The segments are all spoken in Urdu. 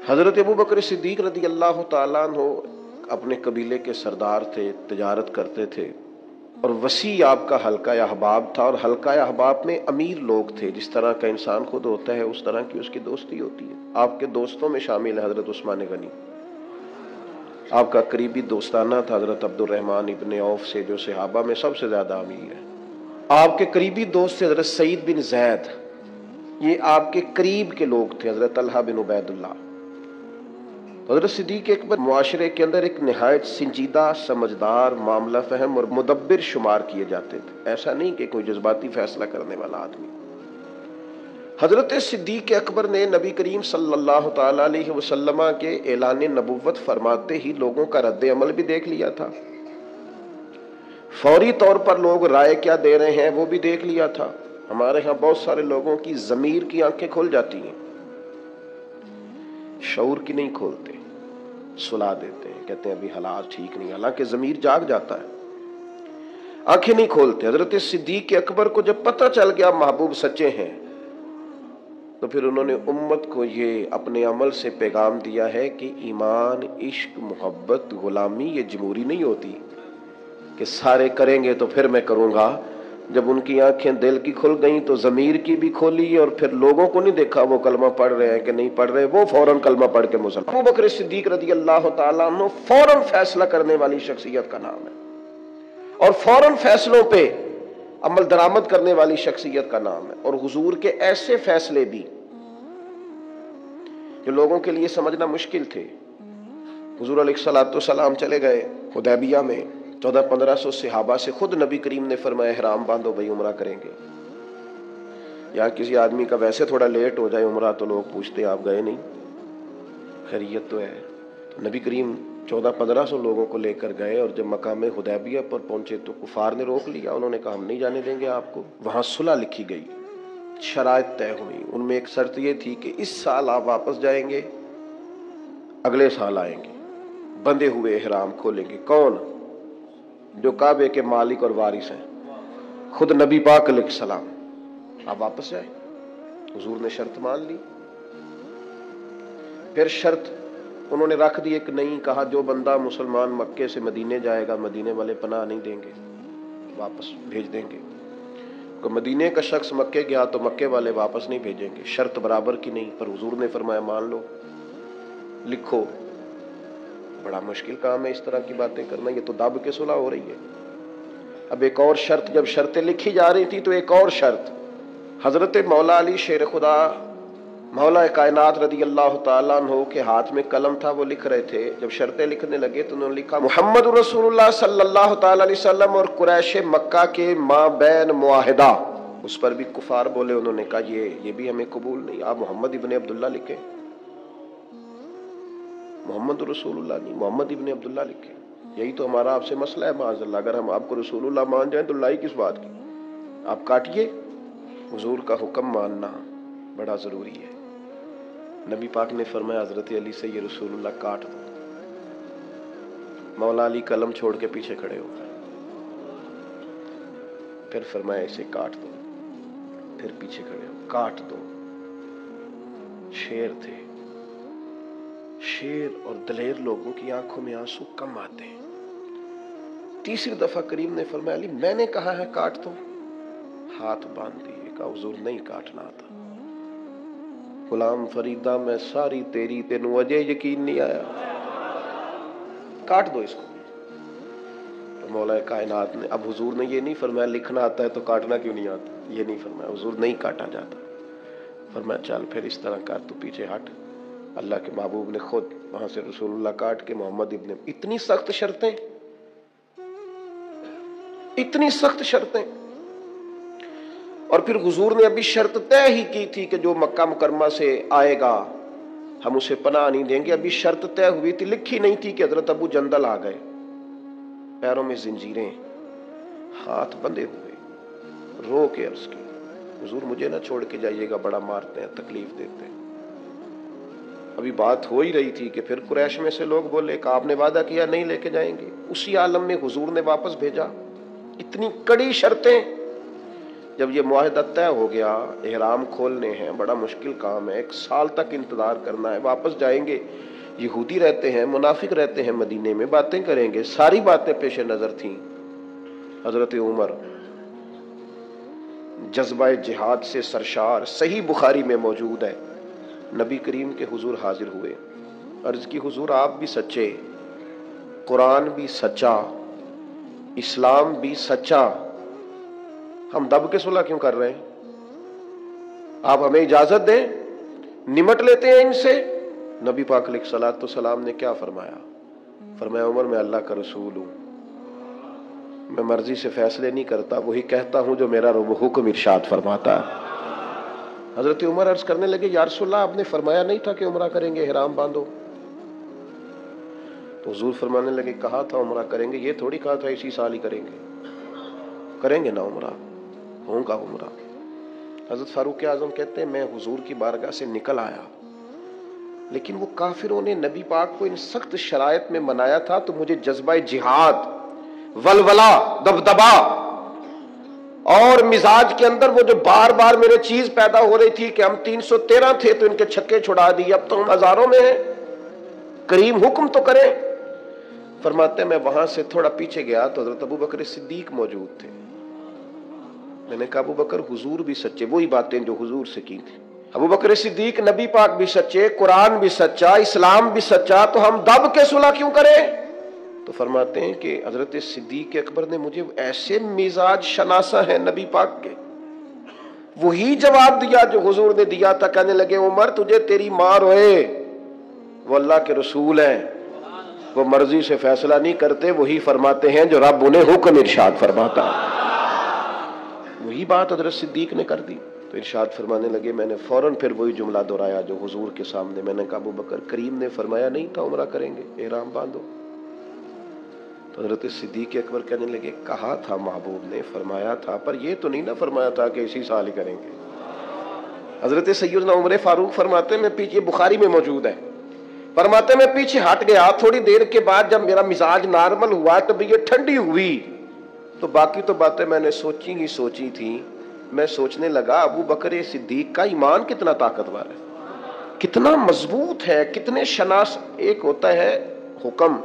حضرت ابو بکر صدیق رضی اللہ تعالیٰ عنہ اپنے قبیلے کے سردار تھے، تجارت کرتے تھے اور وسیع آپ کا حلقہ احباب تھا، اور حلقہ احباب میں امیر لوگ تھے۔ جس طرح کا انسان خود ہوتا ہے اس طرح کی اس کی دوستی ہوتی ہے۔ آپ کے دوستوں میں شامل ہے حضرت عثمان غنی، آپ کا قریبی دوستانہ تھا حضرت عبد الرحمن ابن عوف سے، جو صحابہ میں سب سے زیادہ امیر ہے۔ آپ کے قریبی دوست تھے حضرت سعید بن زید، یہ آپ کے قریب کے لوگ تھے، حضرت طلحہ بن عبید اللہ۔ حضرت صدیق اکبر معاشرے کے اندر ایک نہایت سنجیدہ، سمجھدار، معاملہ فہم اور مدبر شمار کیے جاتے تھے، ایسا نہیں کہ کوئی جذباتی فیصلہ کرنے والا آدمی۔ حضرت صدیق اکبر نے نبی کریم صلی اللہ تعالی علیہ وسلم کے اعلان نبوت فرماتے ہی لوگوں کا رد عمل بھی دیکھ لیا تھا، فوری طور پر لوگ رائے کیا دے رہے ہیں وہ بھی دیکھ لیا تھا۔ ہمارے ہاں بہت سارے لوگوں کی ضمیر کی آنکھیں کھل جاتی ہیں، شعور کی نہیں کھولتے، سلا دیتے ہیں، کہتے ہیں ابھی حالات ٹھیک نہیں، حالانکہ ضمیر جاگ جاتا ہے، آنکھیں نہیں کھولتے۔ حضرت صدیق اکبر کو جب پتہ چل گیا محبوب سچے ہیں، تو پھر انہوں نے امت کو یہ اپنے عمل سے پیغام دیا ہے کہ ایمان، عشق، محبت، غلامی یہ جمہوری نہیں ہوتی کہ سارے کریں گے تو پھر میں کروں گا۔ جب ان کی آنکھیں دل کی کھل گئیں تو ضمیر کی بھی کھولی، اور پھر لوگوں کو نہیں دیکھا وہ کلمہ پڑھ رہے ہیں کہ نہیں پڑھ رہے، وہ فوراً کلمہ پڑھ کے مسلمان۔ ابو بکر صدیق رضی اللہ تعالیٰ عنہ فوراً فیصلہ کرنے والی شخصیت کا نام ہے، اور فوراً فیصلوں پہ عمل درآمد کرنے والی شخصیت کا نام ہے۔ اور حضور کے ایسے فیصلے بھی جو لوگوں کے لیے سمجھنا مشکل تھے۔ حضور علیہ الصلوۃ والسلام چلے گئے حدیبیہ میں، 1400-1500 صحابہ سے خود نبی کریم نے فرمایا احرام باندھو بھائی عمرہ کریں گے۔ یا کسی آدمی کا ویسے تھوڑا لیٹ ہو جائے عمرہ تو لوگ پوچھتے آپ گئے نہیں، خیریت تو ہے؟ تو نبی کریم 1400-1500 لوگوں کو لے کر گئے، اور جب مقام حدیبیہ پر پہنچے تو کفار نے روک لیا، انہوں نے کہا ہم نہیں جانے دیں گے آپ کو۔ وہاں صلح لکھی گئی، شرائط طے ہوئی، ان میں ایک شرط یہ تھی کہ اس سال آپ واپس جائیں گے، اگلے سال آئیں گے، بندھے ہوئے احرام کھولیں گے۔ کون؟ جو کعبے کے مالک اور وارث ہیں، خود نبی پاک علیہ السلام۔ آپ واپس جائیں۔ حضور نے شرط مان لی۔ پھر شرط انہوں نے رکھ دی ایک نئی، کہا جو بندہ مسلمان مکے سے مدینے جائے گا مدینے والے پناہ نہیں دیں گے، واپس بھیج دیں گے۔ کہ مدینے کا شخص مکے گیا تو مکے والے واپس نہیں بھیجیں گے، شرط برابر کی نہیں۔ پر حضور نے فرمایا مان لو، لکھو۔ بڑا مشکل کام ہے اس طرح کی باتیں کرنا، یہ تو دب کے صلح ہو رہی ہے۔ اب ایک اور شرط، جب شرطیں لکھی جا رہی تھی تو ایک اور شرط، حضرت مولا علی شیر خدا مولا کائنات رضی اللہ تعالیٰ عنہ کے ہاتھ میں قلم تھا، وہ لکھ رہے تھے۔ جب شرطیں لکھنے لگے تو انہوں نے لکھا محمد رسول اللہ صلی اللہ تعالیٰ علیہ وسلم اور قریش مکہ کے مابین معاہدہ۔ اس پر بھی کفار بولے، انہوں نے کہا یہ بھی ہمیں قبول نہیں، آپ محمد ابن عبداللہ لکھیں، محمد رسول اللہ نہیں، محمد ابن عبداللہ لکھیں۔ یہی تو ہمارا آپ سے مسئلہ ہے معاذ اللہ، اگر ہم آپ کو رسول اللہ مان جائیں تو لائی کس بات کی؟ آپ کاٹیے۔ حضور کا حکم ماننا بڑا ضروری ہے۔ نبی پاک نے فرمایا حضرت علی سے یہ رسول اللہ کاٹ دو۔ مولا علی قلم چھوڑ کے پیچھے کھڑے ہو گئے، پھر فرمایا اسے کاٹ دو، پھر پیچھے کھڑے ہو، کاٹ دو۔ شیر تھے، شیر اور دلیر لوگوں کی آنکھوں میں آنسو کم آتے ہیں۔ تیسری دفعہ کریم نے فرمایا علی میں نے کہا ہے کاٹ دو، ہاتھ باندھ دیے، کہا حضور نہیں کاٹنا تھا۔ غلام فریدہ میں ساری تیری، تینوں اجے یقین نہیں آیا، کاٹ دو اس کو۔ تو مولا کائنات نے، اب حضور نے یہ نہیں فرمایا لکھنا آتا ہے تو کاٹنا کیوں نہیں آتا، یہ نہیں فرمایا، حضور نہیں کاٹا جاتا۔ فرمایا چل پھر اس طرح کر، تو پیچھے ہٹ۔ اللہ کے محبوب نے خود وہاں سے رسول اللہ کاٹ کے محمد ابن، اتنی سخت شرطیں، اتنی سخت شرطیں۔ اور پھر حضور نے ابھی شرط طے ہی کی تھی کہ جو مکہ مکرمہ سے آئے گا ہم اسے پناہ نہیں دیں گے، ابھی شرط طے ہوئی تھی، لکھی نہیں تھی کہ حضرت ابو جندل آ گئے، پیروں میں زنجیریں، ہاتھ بندھے ہوئے، رو کے عرض کی حضور مجھے نہ چھوڑ کے جائیے گا، بڑا مارتے ہیں، تکلیف دیتے ہیں۔ ابھی بات ہو ہی رہی تھی کہ پھر قریش میں سے لوگ بولے کہ آپ نے وعدہ کیا نہیں لے کے جائیں گے، اسی عالم میں حضور نے واپس بھیجا۔ اتنی کڑی شرطیں، جب یہ معاہدہ طے ہو گیا، احرام کھولنے ہیں، بڑا مشکل کام ہے، 1 سال تک انتظار کرنا ہے، واپس جائیں گے، یہودی رہتے ہیں، منافق رہتے ہیں مدینے میں، باتیں کریں گے، ساری باتیں پیش نظر تھیں۔ حضرت عمر جذبہ جہاد سے سرشار، صحیح بخاری میں موجود ہے، نبی کریم کے حضور حاضر ہوئے، عرض کی حضور آپ بھی سچے، قرآن بھی سچا، اسلام بھی سچا، ہم دب کے صلح کیوں کر رہے ہیں؟ آپ ہمیں اجازت دیں، نمٹ لیتے ہیں ان سے۔ نبی پاک علیہ الصلوۃ والسلام نے کیا فرمایا؟ فرمایا عمر میں اللہ کا رسول ہوں، میں مرضی سے فیصلے نہیں کرتا، وہی کہتا ہوں جو میرا رب حکم ارشاد فرماتا ہے۔ حضرت عمر عرض کرنے لگے یا رسول اللہ آپ نے فرمایا نہیں تھا کہ عمرہ کریں گے، احرام باندھو؟ تو حضور فرمانے لگے کہا تھا عمرہ کریں گے، یہ تھوڑی کہا تھا اسی سال ہی کریں گے نا عمرہ، ہوگا عمرہ۔ حضرت فاروق اعظم کہتے ہیں میں حضور کی بارگاہ سے نکل آیا، لیکن وہ کافروں نے نبی پاک کو ان سخت شرائط میں منایا تھا، تو مجھے جذبہ جہاد، ولولہ، دبدبا اور مزاج کے اندر وہ جو بار بار میرے چیز پیدا ہو رہی تھی کہ ہم 313 تھے تو ان کے چھکے چھڑا دیے، اب تو ہم ہزاروں میں ہیں، کریم حکم تو کریں۔ فرماتے ہیں میں وہاں سے تھوڑا پیچھے گیا تو حضرت ابو بکر صدیق موجود تھے، میں نے کہا ابو بکر حضور بھی سچے، وہی باتیں جو حضور سے کی تھی، ابو بکر صدیق نبی پاک بھی سچے، قرآن بھی سچا، اسلام بھی سچا، تو ہم دب کے صلح کیوں کریں؟ تو فرماتے ہیں کہ حضرت صدیق اکبر نے مجھے ایسے مزاج شناسہ ہیں نبی پاک کے، وہی جواب دیا جو حضور نے دیا تھا، کہنے لگے عمر تجھے تیری ماں روئے، وہ اللہ کے رسول ہیں، وہ مرضی سے فیصلہ نہیں کرتے، وہی فرماتے ہیں جو رب انہیں حکم ارشاد فرماتا ہے۔ وہی بات حضرت صدیق نے کر دی تو ارشاد فرمانے لگے، میں نے فوراً پھر وہی جملہ دہرایا جو حضور کے سامنے، میں نے کہا ابو بکر کریم نے فرمایا نہیں تھا عمرہ کریں گے، احرام باندھو؟ تو حضرت صدیق اکبر کہنے لگے کہا تھا محبوب نے، فرمایا تھا، پر یہ تو نہیں نہ فرمایا تھا کہ اسی سال ہی کریں گے۔ حضرت سیدنا عمر فاروق فرماتے ہیں میں پیچھے، بخاری میں موجود ہے، فرماتے ہیں میں پیچھے ہٹ گیا، تھوڑی دیر کے بعد جب میرا مزاج نارمل ہوا تو یہ ٹھنڈی ہوئی تو باقی تو باتیں میں نے سوچی تھی، میں سوچنے لگا ابو بکر صدیق کا ایمان کتنا طاقتور ہے، کتنا مضبوط ہے، کتنے شناس۔ ایک ہوتا ہے حکم،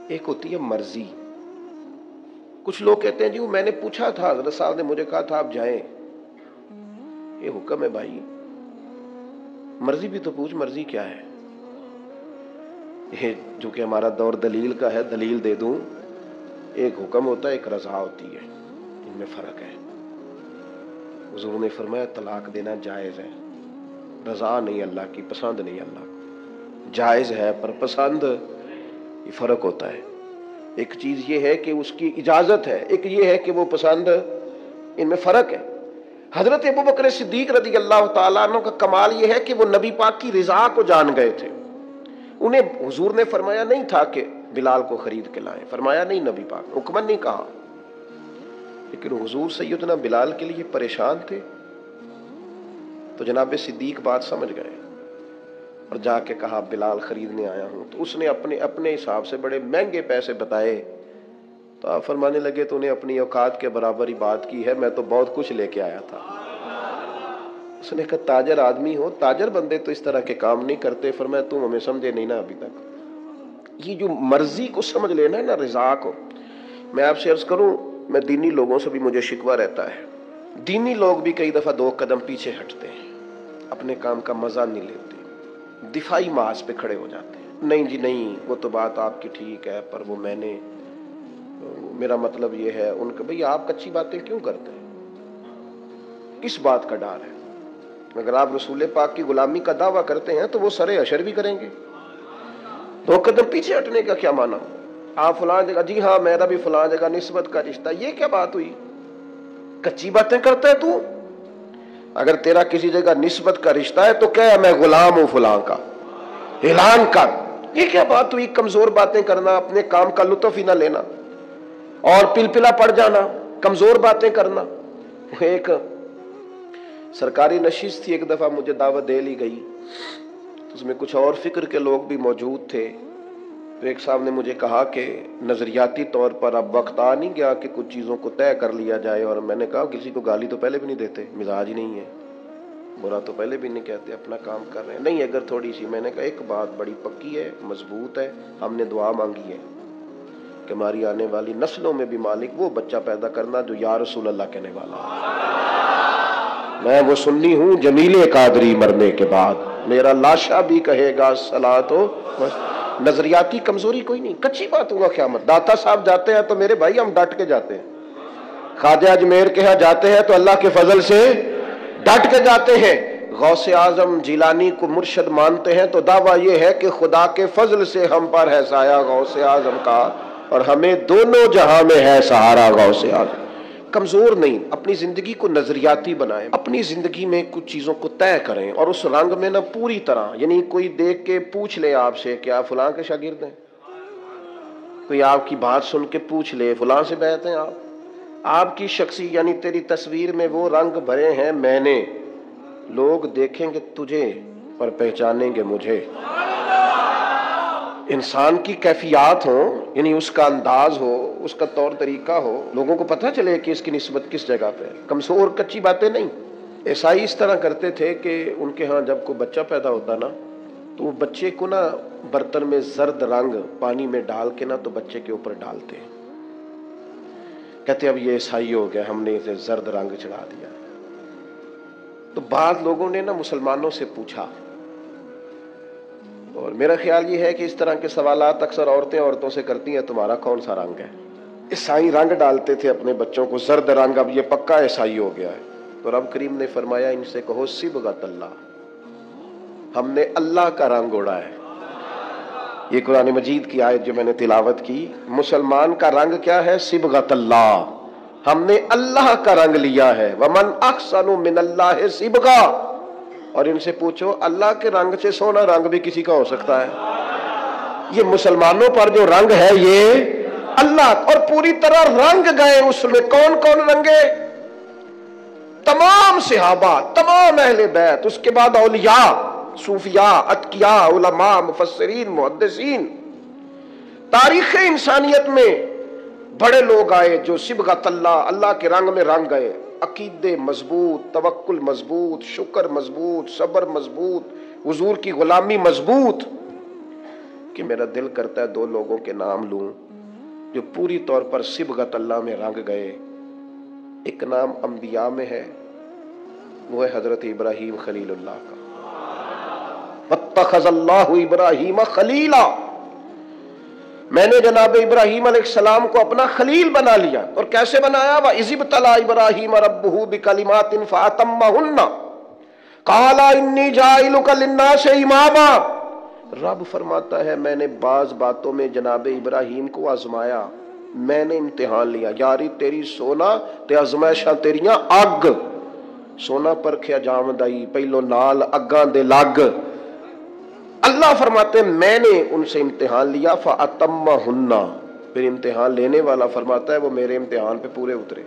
ایک ہوتی ہے مرضی۔ کچھ لوگ کہتے ہیں جی وہ میں نے پوچھا تھا، حضرت صاحب نے مجھے کہا تھا آپ جائیں، یہ حکم ہے بھائی، مرضی بھی تو پوچھ، مرضی کیا ہے؟ یہ جو کہ ہمارا دور دلیل کا ہے، دلیل دے دوں، ایک حکم ہوتا ہے ایک رضا ہوتی ہے، ان میں فرق ہے۔ حضور نے فرمایا طلاق دینا جائز ہے، رضا نہیں اللہ کی، پسند نہیں اللہ کو، جائز ہے پر پسند، یہ فرق ہوتا ہے۔ ایک چیز یہ ہے کہ اس کی اجازت ہے، ایک یہ ہے کہ وہ پسند، ان میں فرق ہے۔ حضرت ابو بکر صدیق رضی اللہ تعالیٰ عنہ کا کمال یہ ہے کہ وہ نبی پاک کی رضا کو جان گئے تھے، انہیں حضور نے فرمایا نہیں تھا کہ بلال کو خرید کے لائیں، فرمایا نہیں، نبی پاک حکمن نہیں کہا، لیکن حضور سیدنا بلال کے لیے پریشان تھے تو جناب صدیق بات سمجھ گئے اور جا کے کہا بلال خریدنے آیا ہوں، تو اس نے اپنے حساب سے بڑے مہنگے پیسے بتائے، تو آپ فرمانے لگے تو انہیں اپنی اوقات کے برابر ہی بات کی ہے، میں تو بہت کچھ لے کے آیا تھا۔ اس نے کہا تاجر آدمی ہو، تاجر بندے تو اس طرح کے کام نہیں کرتے، فرمایا تم ہمیں سمجھے نہیں نا ابھی تک۔ یہ جو مرضی کو سمجھ لینا ہے نا، رضا کو، میں آپ سے عرض کروں، میں دینی لوگوں سے بھی مجھے شکوہ رہتا ہے، دینی لوگ بھی کئی دفعہ 2 قدم پیچھے ہٹتے ہیں، اپنے کام کا مزہ نہیں لیتے، دفاعی محاذ پہ کھڑے ہو جاتے ہیں، نہیں جی نہیں وہ تو بات آپ کی ٹھیک ہے، پر وہ میں نے، میرا مطلب یہ ہے ان کا، بھئی آپ کچی باتیں کیوں کرتے ہیں؟ کس بات کا ڈر ہے؟ اگر آپ رسول پاک کی غلامی کا دعویٰ کرتے ہیں تو وہ سرے حشر بھی کریں گے۔ 2 قدم پیچھے ہٹنے کا کیا معنی؟ آپ فلاں جگہ، جی ہاں میرا بھی فلاں جگہ نسبت کا رشتہ، یہ کیا بات ہوئی؟ کچی باتیں کرتا ہے تو؟ اگر تیرا کسی جگہ نسبت کا رشتہ ہے تو کہہ میں غلام ہوں فلاں کا، اعلان کر، یہ کیا بات ہوئی؟ کمزور باتیں کرنا، اپنے کام کا لطف ہی نہ لینا اور پلپلا پڑ جانا، کمزور باتیں کرنا۔ ایک سرکاری نشست تھی، ایک دفعہ مجھے دعوت دے لی گئی، اس میں کچھ اور فکر کے لوگ بھی موجود تھے، تو ایک صاحب نے مجھے کہا کہ نظریاتی طور پر اب وقت آ نہیں گیا کہ کچھ چیزوں کو طے کر لیا جائے، اور میں نے کہا کسی کو گالی تو پہلے بھی نہیں دیتے، مزاج ہی نہیں ہے، برا تو پہلے بھی نہیں کہتے، اپنا کام کر رہے ہیں، نہیں اگر تھوڑی سی، میں نے کہا ایک بات بڑی پکی ہے، مضبوط ہے، ہم نے دعا مانگی ہے کہ ہماری آنے والی نسلوں میں بھی مالک وہ بچہ پیدا کرنا جو یا رسول اللہ کہنے والا ہے۔ میں وہ سنی ہوں جمیل قادری مرنے کے بعد میرا لاشا بھی کہے گا صلاۃ و نظریاتی کمزوری کوئی نہیں، کچی بات ہوگا قیامت۔ داتا صاحب جاتے ہیں تو میرے بھائی ہم ڈٹ کے جاتے ہیں، خواجہ اجمیر کے ہاں جاتے ہیں تو اللہ کے فضل سے ڈٹ کے جاتے ہیں، غوث اعظم جیلانی کو مرشد مانتے ہیں تو دعویٰ یہ ہے کہ خدا کے فضل سے ہم پر ہے سایہ غوث اعظم کا، اور ہمیں دونوں جہاں میں ہے سہارا غوث اعظم۔ کمزور نہیں، اپنی زندگی کو نظریاتی بنائیں، اپنی زندگی میں کچھ چیزوں کو طے کریں، اور اس رنگ میں نہ پوری طرح، یعنی کوئی دیکھ کے پوچھ لے آپ سے کہ آپ فلاں کے شاگرد ہیں، کوئی آپ کی بات سن کے پوچھ لے فلاں سے بیعت ہیں آپ کی شخصی، یعنی تیری تصویر میں وہ رنگ بھرے ہیں میں نے، لوگ دیکھیں گے تجھے اور پہچانیں گے مجھے۔ انسان کی کیفیات ہوں، یعنی اس کا انداز ہو، اس کا طور طریقہ ہو، لوگوں کو پتہ چلے کہ اس کی نسبت کس جگہ پہ ہے، کمزور کچی باتیں نہیں۔ عیسائی اس طرح کرتے تھے کہ ان کے ہاں جب کوئی بچہ پیدا ہوتا نا تو وہ بچے کو نا برتن میں زرد رنگ پانی میں ڈال کے نا تو بچے کے اوپر ڈالتے ہیں، کہتے اب یہ عیسائی ہو گیا، ہم نے اسے زرد رنگ چڑھا دیا۔ تو بعض لوگوں نے نا مسلمانوں سے پوچھا، اور میرا خیال یہ ہے کہ اس طرح کے سوالات اکثر عورتوں سے کرتی ہیں، تمہارا کون سا رنگ ہے؟ عیسائی رنگ ڈالتے تھے اپنے بچوں کو زرد رنگ، اب یہ پکا عیسائی ہو گیا ہے۔ تو رب کریم نے فرمایا ان سے کہو صبغۃ اللہ، ہم نے اللہ کا رنگ اوڑا ہے۔ یہ قرآن مجید کی آیت جو میں نے تلاوت کی، مسلمان کا رنگ کیا ہے؟ صبغۃ اللہ، ہم نے اللہ کا رنگ لیا ہے۔ ومن احسن من اللہ صبغہ، اور ان سے پوچھو اللہ کے رنگ سے سونا رنگ بھی کسی کا ہو سکتا ہے؟ یہ مسلمانوں پر جو رنگ ہے یہ اللہ، اور پوری طرح رنگ گئے اس میں، کون کون رنگے؟ تمام صحابہ، تمام اہل بیت، اس کے بعد اولیاء، صوفیاء، اتقیاء، علماء، مفسرین، محدثین، تاریخ انسانیت میں بڑے لوگ آئے جو صبغۃ اللہ، اللہ کے رنگ میں رنگ گئے، عقیدے مضبوط، توکل مضبوط، شکر مضبوط، صبر مضبوط، حضور کی غلامی مضبوط، کہ میرا دل کرتا ہے دو لوگوں کے نام لوں جو پوری طور پر صبغۃ اللہ میں رنگ گئے۔ ایک نام انبیاء میں ہے، وہ ہے حضرت ابراہیم خلیل اللہ کا، واتخذ اللہ ابراہیم خلیلا، میں نے جناب ابراہیم علیہ السلام کو اپنا خلیل بنا لیا۔ اور کیسے بنایا؟ وَإِذِ ابْتَلَىٰ إِبْرَاهِيمَ رَبُّهُ بِكَلِمَاتٍ فَأَتَمَّهُنَّ قَالَ إِنِّي جَاعِلُكَ لِلنَّاسِ إِمَامًا، رب فرماتا ہے میں نے بعض باتوں میں جناب ابراہیم کو آزمایا، میں نے امتحان لیا، یاری تیری سونا تے آزمائشاں تیریاں اگ، سونا پرکھیا جامدائی پہلو نال اگاں دے لگ۔ اللہ فرماتے ہیں میں نے ان سے امتحان لیا، فَأَتَمَّهُنَّ، پھر امتحان لینے والا فرماتا ہے وہ میرے امتحان پہ پورے اترے۔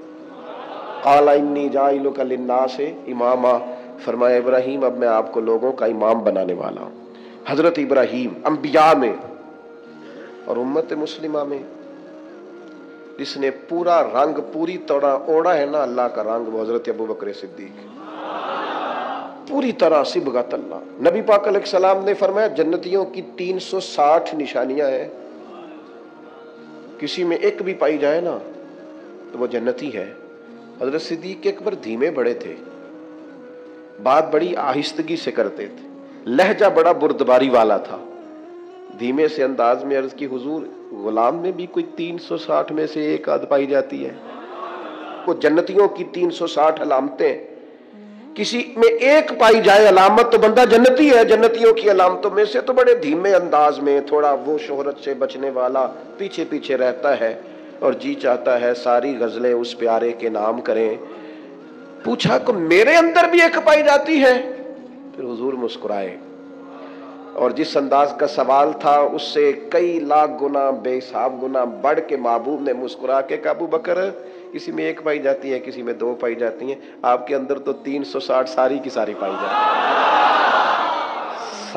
قَالَ إِنِّي جَاعِلُكَ لِلنَّاسِ إِمَامًا، فرمایا ابراہیم اب میں آپ کو لوگوں کا امام بنانے والا ہوں۔ حضرت ابراہیم انبیاء میں اور امت مسلمہ میں جس نے پورا رنگ پوری طرح اوڑا ہے نا اللہ کا رنگ، وہ حضرت ابوبکر صدیق، پوری طرح صبغۃ اللہ۔ نبی پاک علیہ السلام نے فرمایا جنتیوں کی 360 نشانیاں ہیں، کسی میں ایک بھی پائی جائے نا تو وہ جنتی ہے۔ حضرت صدیق اکبر دھیمے بڑے تھے، بات بڑی آہستگی سے کرتے تھے، لہجہ بڑا بردباری والا تھا، دھیمے سے انداز میں عرض کی حضور غلام میں بھی کوئی 360 میں سے ایک آدھ پائی جاتی ہے؟ وہ جنتیوں کی 360 علامتیں، کسی میں ایک پائی جائے علامت تو بندہ جنتی ہے۔ جنتیوں کی علامتوں میں سے تو بڑے دھیمے انداز میں، تھوڑا وہ شہرت سے بچنے والا، پیچھے پیچھے رہتا ہے اور جی چاہتا ہے ساری غزلیں اس پیارے کے نام کریں۔ پوچھا کہ میرے اندر بھی ایک پائی جاتی ہے؟ پھر حضور مسکرائے، اور جس انداز کا سوال تھا اس سے کئی لاکھ گنا بے حساب گنا بڑھ کے محبوب نے مسکرا کے کہ ابو بکر کسی میں ایک پائی جاتی ہے، کسی میں دو پائی جاتی ہیں، آپ کے اندر تو 360 ساری کی ساری پائی جاتی ہے،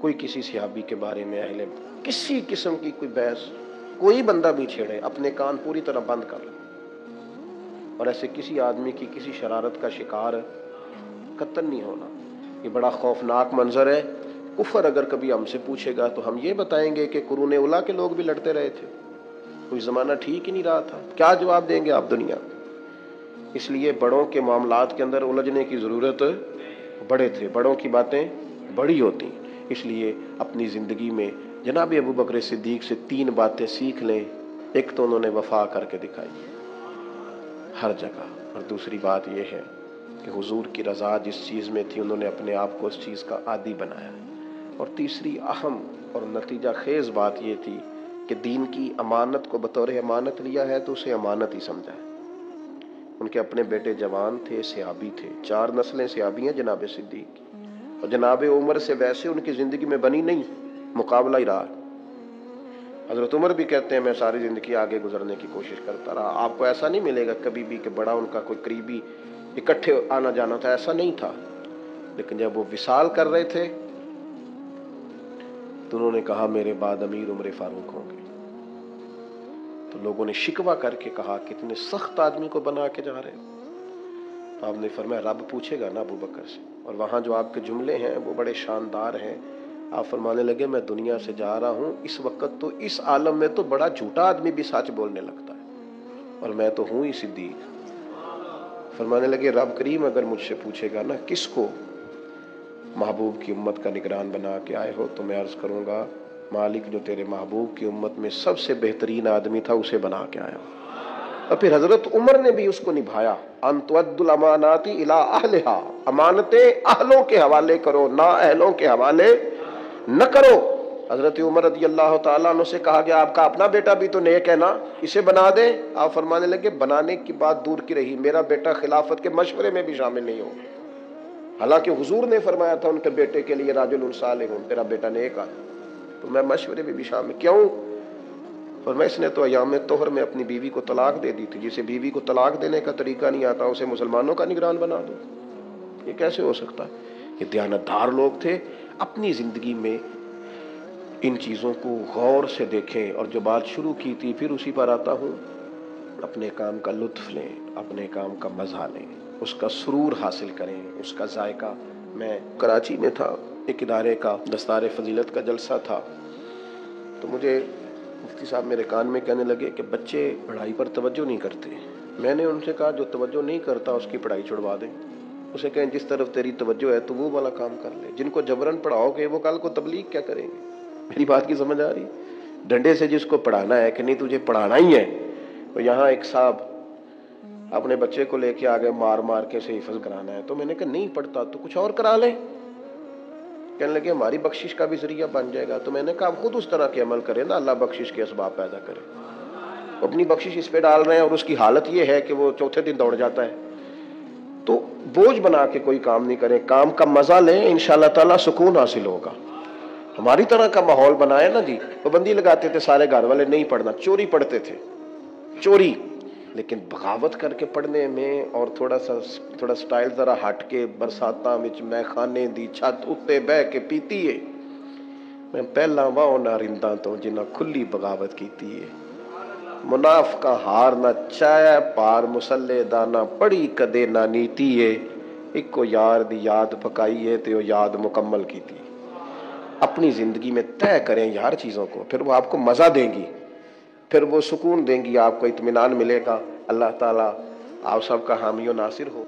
کوئی کسی صحابی کے بارے میں اہل کسی قسم کی کوئی بحث کوئی بندہ بھی چھیڑے اپنے کان پوری طرح بند کر لیں، اور ایسے کسی آدمی کی کسی شرارت کا شکار قطعاً نہیں ہونا۔ یہ بڑا خوفناک منظر ہے۔ کفر اگر کبھی ہم سے پوچھے گا تو ہم یہ بتائیں گے کہ قرون اولیٰ کے لوگ بھی لڑتے رہے تھے، کوئی زمانہ ٹھیک ہی نہیں رہا تھا۔ کیا جواب دیں گے آپ دنیا میں؟ اس لیے بڑوں کے معاملات کے اندر الجھنے کی ضرورت، بڑے تھے، بڑوں کی باتیں بڑی ہوتی ہیں۔ اس لیے اپنی زندگی میں جناب ابو بکر صدیق سے 3 باتیں سیکھ لیں۔ ایک تو انہوں نے وفا کر کے دکھائی ہر جگہ، اور دوسری بات یہ ہے کہ حضور کی رضا جس چیز میں تھی انہوں نے اپنے آپ کو اس چیز کا عادی بنایا، اور تیسری اہم اور نتیجہ خیز بات یہ تھی کہ دین کی امانت کو بطور امانت لیا ہے تو اسے امانت ہی سمجھا ہے۔ ان کے اپنے بیٹے جوان تھے، صحابی تھے، 4 نسلیں صحابی ہیں جناب صدیق کی، اور جناب عمر سے ویسے ان کی زندگی میں بنی نہیں، مقابلہ ہی رہا۔ حضرت عمر بھی کہتے ہیں میں ساری زندگی آگے گزرنے کی کوشش کرتا رہا۔ آپ کو ایسا نہیں ملے گا کبھی بھی کہ بڑا ان کا کوئی قریبی اکٹھے آنا جانا تھا، ایسا نہیں تھا۔ لیکن جب وہ وصال کر رہے تھے تو انہوں نے کہا میرے بعد امیر عمر فاروق ہوں گے، تو لوگوں نے شکوہ کر کے کہا کتنے سخت آدمی کو بنا کے جا رہے ہو۔ آپ نے فرمایا رب پوچھے گا نا ابو بکر سے، اور وہاں جو آپ کے جملے ہیں وہ بڑے شاندار ہیں۔ آپ فرمانے لگے میں دنیا سے جا رہا ہوں، اس وقت تو اس عالم میں تو بڑا جھوٹا آدمی بھی سچ بولنے لگتا ہے، اور میں تو ہوں ہی صدیق۔ فرمانے لگے رب کریم اگر مجھ سے پوچھے گا نا کس کو محبوب کی امت کا نگران بنا کے آئے ہو، تو میں عرض کروں گا مالک جو تیرے محبوب کی امت میں سب سے بہترین آدمی تھا اسے بنا کے آیا ہو۔ اور پھر حضرت عمر نے بھی اس کو نبھایا، ان تؤدوا الامانات الی اہلھا، امانتیں اہلوں کے حوالے کرو، نا اہلوں کے حوالے نہ کرو۔ حضرت عمر رضی اللہ تعالیٰ عنہ سے کہا گیا آپ کا اپنا بیٹا بھی تو نیک ہے نا، اسے بنا دیں۔ آپ فرمانے لگے بنانے کی بات دور کی رہی، میرا بیٹا خلافت کے مشورے میں بھی شامل نہیں ہو۔ حالانکہ حضور نے فرمایا تھا ان کے بیٹے کے لیے راجل صالح، تیرا بیٹا نیک آدمی، تو میں مشورے میں بھی شامل کیوں؟ فرمایا اس نے تو ایام طہر میں اپنی بیوی کو طلاق دے دی تھی، جسے بیوی کو طلاق دینے کا طریقہ نہیں آتا اسے مسلمانوں کا نگران بنا دو، یہ کیسے ہو سکتا ہے؟ یہ دیانتدار لوگ تھے۔ اپنی زندگی میں ان چیزوں کو غور سے دیکھیں، اور جو بات شروع کی تھی پھر اسی پر آتا ہوں، اپنے کام کا لطف لیں، اپنے کام کا مزہ لیں، اس کا سرور حاصل کریں، اس کا ذائقہ۔ میں کراچی میں تھا، ایک ادارے کا دستار فضیلت کا جلسہ تھا، تو مجھے مفتی صاحب میرے کان میں کہنے لگے کہ بچے پڑھائی پر توجہ نہیں کرتے۔ میں نے ان سے کہا جو توجہ نہیں کرتا اس کی پڑھائی چھڑوا دیں، اسے کہیں جس طرف تیری توجہ ہے تو وہ والا کام کر لے، جن کو جبرن پڑھاؤ گے وہ کل کو تبلیغ کیا کریں گے؟ میری بات کی سمجھ آ رہی؟ ڈنڈے سے جس کو پڑھانا ہے کہ نہیں تجھے پڑھانا ہی ہے، تو یہاں ایک صاحب اپنے بچے کو لے کے آگے مار مار کے اسے حفظ کرانا ہے، تو میں نے کہا نہیں پڑھتا تو کچھ اور کرا لیں۔ کہنے لگے ہماری بخشش کا بھی ذریعہ بن جائے گا، تو میں نے کہا آپ خود اس طرح کے عمل کریں نا، اللہ بخشش کے اسباب پیدا کرے۔ اپنی بخشش اس پہ ڈال رہے ہیں اور اس کی حالت یہ ہے کہ وہ چوتھے دن دوڑ جاتا ہے، تو بوجھ بنا کے کوئی کام نہیں کریں، کام کا مزہ لیں، انشاءاللہ تعالیٰ سکون حاصل ہوگا۔ ہماری طرح کا ماحول بنائے نا جی، پابندی لگاتے تھے سارے گھر والے نہیں پڑھنا، چوری پڑھتے تھے، چوری، لیکن بغاوت کر کے پڑھنے میں، اور تھوڑا سٹائل ذرا ہٹ کے برساتاں وچ میں خانے دی چھت اتے بہ کے پیتی ہے، میں پہلا واہ نارنداں تو جنہ کھلی بغاوت کیتی ہے، منافقہ ہار نہ چایا پار مسلے دانا پڑی کدے نہ نیتی ہے، ایک کو یار دی یاد پکائی ہے تے وہ یاد مکمل کیتی ہے۔ اپنی زندگی میں طے کریں یار چیزوں کو، پھر وہ آپ کو مزہ دیں گی، پھر وہ سکون دیں گی، آپ کو اطمینان ملے گا۔ اللہ تعالیٰ آپ سب کا حامی و ناصر ہو۔